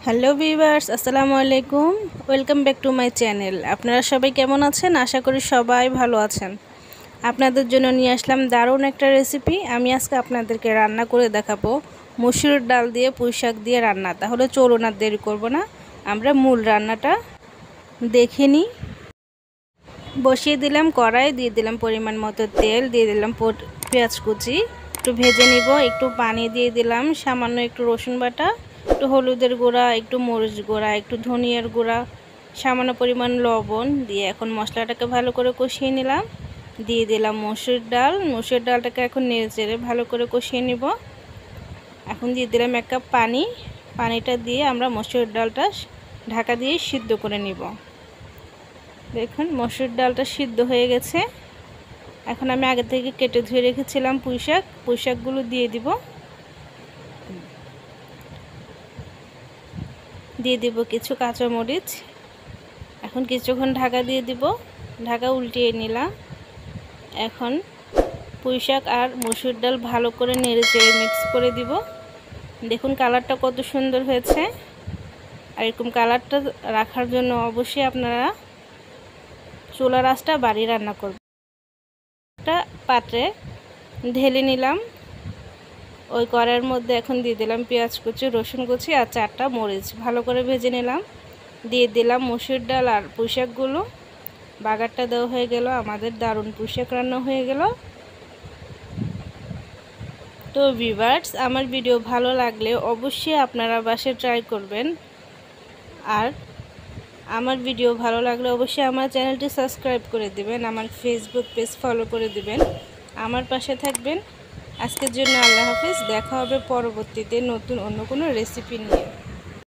Hello viewers, আসসালামু আলাইকুম। Welcome back to my channel. আপনারা সবাই কেমন আছেন? আশা করি সবাই ভালো আছেন। আপনাদের জন্য নিয়ে আসলাম দারুণ একটা রেসিপি। আমি আজকে আপনাদেরকে রান্না করে দেখাবো মসুর ডাল দিয়ে পুঁই শাক দিয়ে রান্না। তাহলে চলুন আর দেরি করব না, আমরা মূল রান্নাটা দেখে নিই। বসিয়ে দিলাম কড়াই, দিয়ে দিলাম পরিমাণ মতো তেল, দিয়ে দিলাম পেঁয়াজ কুচি, একটু ভেজে নিব। একটু পানি দিয়ে দিলাম, সামান্য একটু রসুন বাটা, একটু হলুদের গুঁড়া, একটু মরিচ গুঁড়া, একটু ধনিয়ার গুঁড়া, সামান্য পরিমাণ লবণ দিয়ে এখন মশলাটাকে ভালো করে কষিয়ে নিলাম। দিয়ে দিলাম মসুর ডালটাকে এখন নেড়ে চেড়ে ভালো করে কষিয়ে নিব। এখন দিয়ে দিলাম 1 কাপ পানি। পানিটা দিয়ে আমরা মসুর ডালটা ঢাকা দিয়ে সিদ্ধ করে নিব। দেখুন মসুর ডালটা সিদ্ধ হয়ে গেছে। এখন আমি আগে থেকে কেটে ধুয়ে রেখেছিলাম পুঁই শাকগুলো দিয়ে দিব কিছু কাঁচামরিচ। এখন কিছুক্ষণ ঢাকা দিয়ে দিব, ঢাকা উল্টিয়ে নিলাম। এখন পুঁই শাক আর মসুর ডাল ভালো করে নেড়ে চেড়ে মিক্স করে দিব। দেখুন কালারটা কত সুন্দর হয়েছে। আর এরকম কালারটা রাখার জন্য অবশ্যই আপনারা চুলার আঁচটা বাড়িয়ে রান্না করবেন। একটা পাত্রে ঢেলে নিলাম। ওই কড়াইয়ের মধ্যে এখন দিয়ে দিলাম পেঁয়াজ কুচি, রসুন কুচি আর 4টা মরিচ ভালো করে ভেজে নিলাম। দিয়ে দিলাম মসুর ডাল আর পুঁই শাকগুলো। বাগারটা দেওয়া হয়ে গেল, আমাদের দারুণ পুঁই শাক রান্না হয়ে গেল। তো ভিউয়ার্স, আমার ভিডিও ভালো লাগলে অবশ্যই আপনারা বাসায় ট্রাই করবেন। আর আমার ভিডিও ভালো লাগলে অবশ্যই আমার চ্যানেলটি সাবস্ক্রাইব করে দিবেন, আমার ফেসবুক পেজ ফলো করে দিবেন, আমার পাশে থাকবেন। আজকের জন্য আল্লাহ হাফেজ। দেখা হবে পরবর্তীতে নতুন অন্য কোনো রেসিপি নিয়ে।